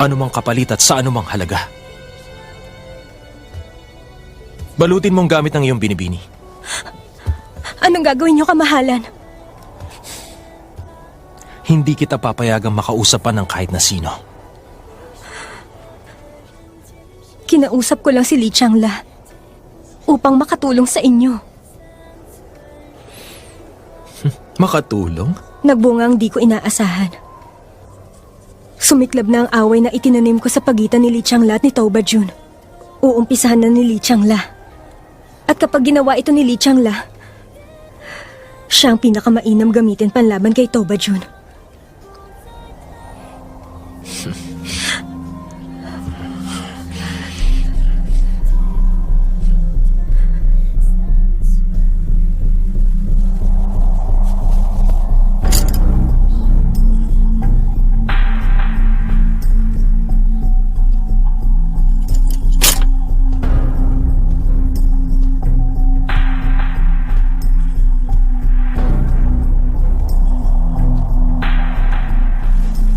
Anumang kapalit at sa anumang halaga. Balutin mong gamit ng iyong binibini. Anong gagawin niyo, kamahalan? Hindi kita papayagang makausapan ng kahit na sino. Kinausap ko lang si Li Changla upang makatulong sa inyo. Makatulong? Nagbunga ang di ko inaasahan. Sumiklab na ang away na itinanim ko sa pagitan ni Li Changla at ni Tao Bajun. Uumpisahan na ni Li Changla. At kapag ginawa ito ni Li Changla, siya ang pinakamainam gamitin panlaban kay Tao Bajun.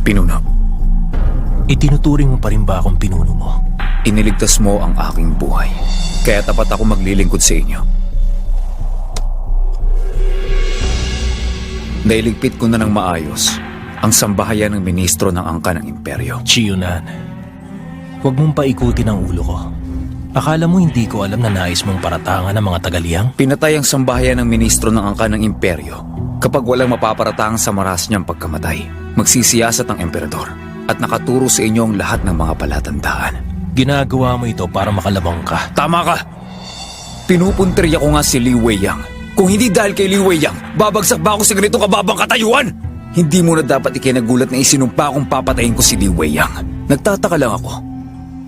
Pinuno, Itinuturing mo pa rin ba akong pinuno mo? iniligtas mo ang aking buhay. Kaya tapat ako maglilingkod sa inyo. Nailigpit ko na ng maayos ang sambahayan ng ministro ng angka ng imperyo. Chiyunan, huwag mong paikutin ang ulo ko. Akala mo hindi ko alam na nais mong paratangan ng mga tagaliyang? Pinatay ang sambahayan ng ministro ng angka ng imperyo kapag walang mapaparatang sa maras niyang pagkamatay. Magsisiyasat ang emperador at nakaturo sa inyo ang lahat ng mga palatandaan. Ginagawa mo ito para makalabang ka. Tama ka! Pinupuntirya ko nga si Li Weiyang. Kung hindi dahil kay Li Weiyang, babagsak ba ako sa ganitong kababang katayuan? Hindi mo na dapat ikinagulat na isinumpa kung papatayin ko si Li Weiyang. Nagtataka lang ako.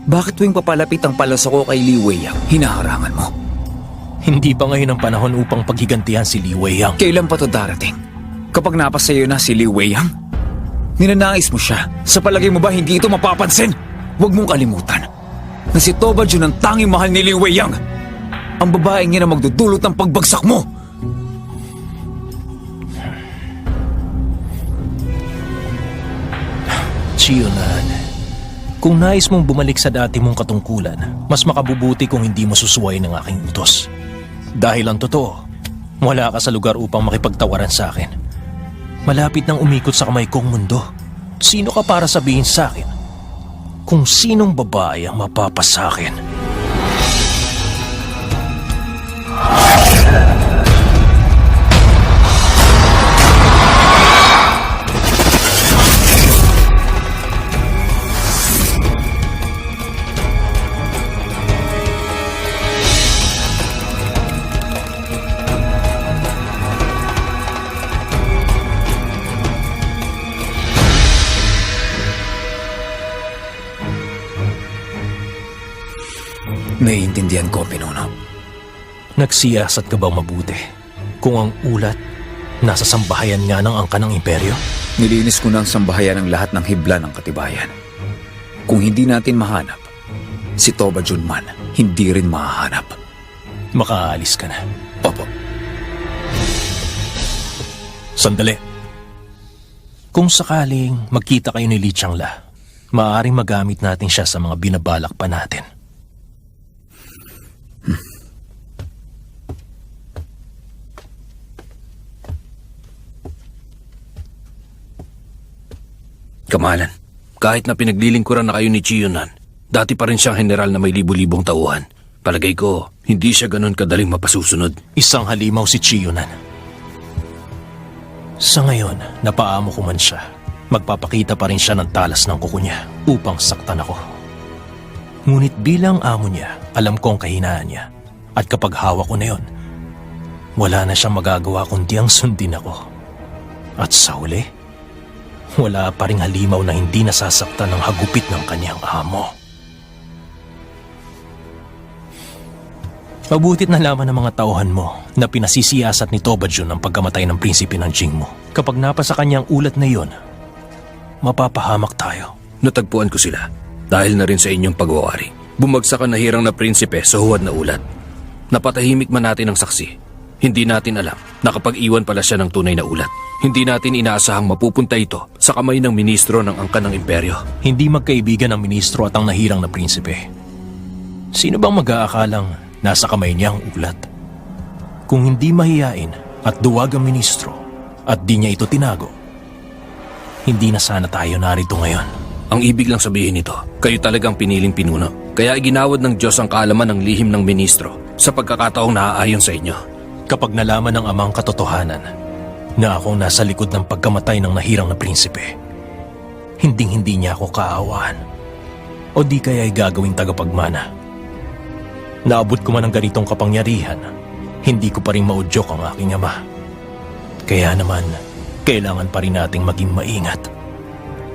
Bakit tuwing papalapit ang palas ako kay Li Weiyang, hinaharangan mo? Hindi pa ngayon ang panahon upang paghigantihan si Li Weiyang. Kailan pa to darating? Kapag napasayo na si Li Weiyang? Ninanais mo siya. Sa palagay mo ba hindi ito mapapansin? Huwag mong kalimutan na si Tao Bajun ang tanging mahal ni Li Weiyang. Ang babaeng yan ang magdudulot ng pagbagsak mo. Chiyunan, kung nais mong bumalik sa dati mong katungkulan, mas makabubuti kung hindi mo susuwayin ang aking utos. Dahil ang totoo, wala ka sa lugar upang makipagtawaran sa akin. Malapit nang umikot sa kamay kong mundo. Sino ka para sabihin sa akin kung sinong babae ang mapapasakin? Naiintindihan ko, Pinuno. Nagsiyasat ka bang mabuti kung ang ulat nasa sambahayan nga ng angka ng imperyo? Nilinis ko na ang sambahayan ng lahat ng hibla ng katibayan. Kung hindi natin mahanap, si Tao Bajun man, hindi rin mahahanap. Makaalis ka na. Opo. Sandali. Kung sakaling magkita kayo ni Li Changla, maaaring magamit natin siya sa mga binabalak pa natin. Kamahalan, kahit na pinaglilingkuran na kayo ni Chiyunan, dati pa rin siyang general na may libu-libong tauhan. Palagay ko, hindi siya ganun kadaling mapasusunod. Isang halimaw si Chiyunan. Sa ngayon, napaamo ko man siya. Magpapakita pa rin siya ng talas ng kuko niya upang saktan ako. Ngunit bilang amo niya, alam ko ang kahinaan niya. At kapag hawak ko na yon, wala na siyang magagawa kundi ang sundin ako. At sa huli, wala pa ring halimaw na hindi nasasaktan ng hagupit ng kanyang amo. Mabutit na laman ng mga tauhan mo na pinasisiyasat ni Tao Bajun ang pagkamatay ng prinsipe ng Jingmo. Kapag napasa kanyang ulat na yon, mapapahamak tayo. Natagpuan ko sila dahil na rin sa inyong pagwawari. Bumagsak ang nahirang na prinsipe sa huwad na ulat. Napatahimik man natin ang saksi, Hindi natin alam na kapag iwan pala siya ng tunay na ulat, hindi natin inaasahang mapupunta ito sa kamay ng ministro ng angkan ng imperyo. Hindi magkaibigan ang ministro at ang nahirang na prinsipe. Sino bang mag-aakalang nasa kamay niya ang ulat? Kung hindi mahiyain at duwag ang ministro at di niya ito tinago, hindi na sana tayo narito ngayon. Ang ibig lang sabihin nito, kayo talagang piniling pinuno. Kaya iginawad ng Diyos ang kaalaman ng lihim ng ministro sa pagkakataong naaayon sa inyo. Kapag nalaman ng amang katotohanan na akong nasa likod ng pagkamatay ng nahirang na prinsipe, hinding-hindi niya ako kaawaan. O di kaya ay gagawing tagapagmana. Naabot ko man ang ganitong kapangyarihan, hindi ko pa rin maudyok ang aking ama. Kaya naman, kailangan pa rin nating maging maingat.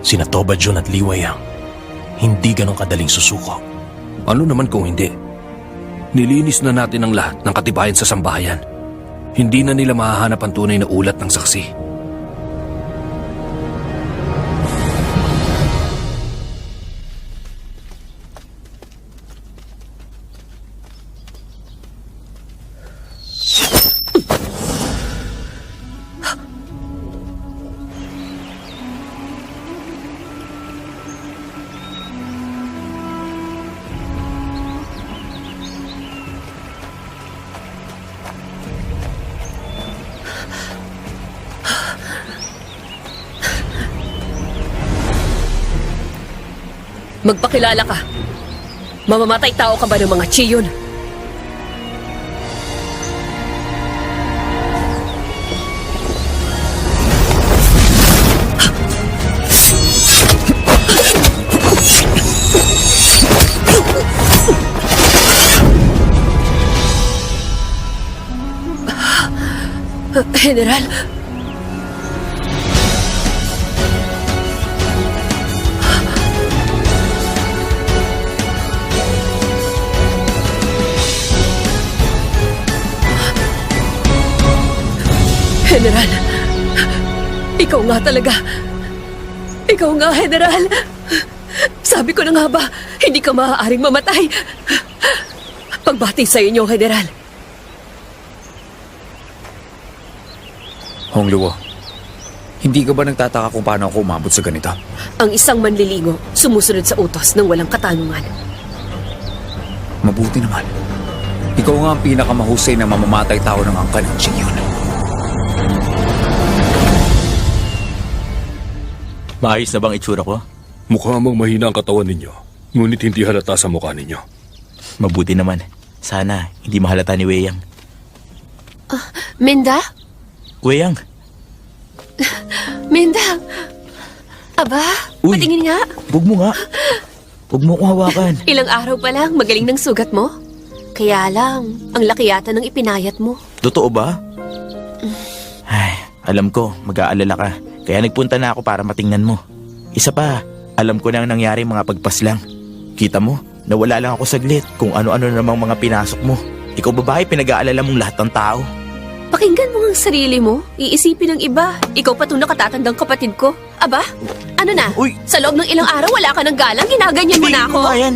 Sina Toba Jun at Li Weiyang, hindi ganong kadaling susuko. Ano naman kung hindi? Nilinis na natin ang lahat ng katibayan sa sambahayan. Hindi na nila mahahanap ang tunay na ulat ng saksi. Magpakilala ka. Mamamatay tao ka ba ng mga Chiyon? General, General, ikaw nga talaga. Ikaw nga, General. Sabi ko na nga ba, hindi ka maaaring mamatay. Pagbati sa inyo, General. Hong Luo, hindi ka ba nagtataka kung paano ako umabot sa ganito? Ang isang manlilingo sumusunod sa utos ng walang katanungan. Mabuti naman. Ikaw nga ang pinakamahusay na mamamatay tao ng angkan ng Chiyon. Maayos na bang itsura ko? Mukha mong mahina ang katawan ninyo, ngunit hindi halata sa mukha ninyo. Mabuti naman. Sana hindi mahalata ni Weiyang. Minda? Weiyang! Minda! Aba, Uy! patingin nga. Huwag mo nga! Huwag mo akong hawakan. Ilang araw pa lang, magaling ng sugat mo. Kaya lang, ang laki yata ng ipinayat mo. Totoo ba? Ay, alam ko, mag-aalala ka. Kaya nagpunta na ako para matingnan mo. Isa pa, alam ko na ang nangyari mga pagpaslang. Kita mo, nawala lang ako saglit kung ano-ano namang mga pinasok mo. Ikaw babae, pinag-aalala mong lahat ng tao. Pakinggan mo ang sarili mo, iisipin ng iba. Ikaw pa itong nakatatandang kapatid ko. Aba, ano na? Uy! Sa loob ng ilang araw, wala ka ng galang, ginaganyan mo Tigil na ako. mo nga yan.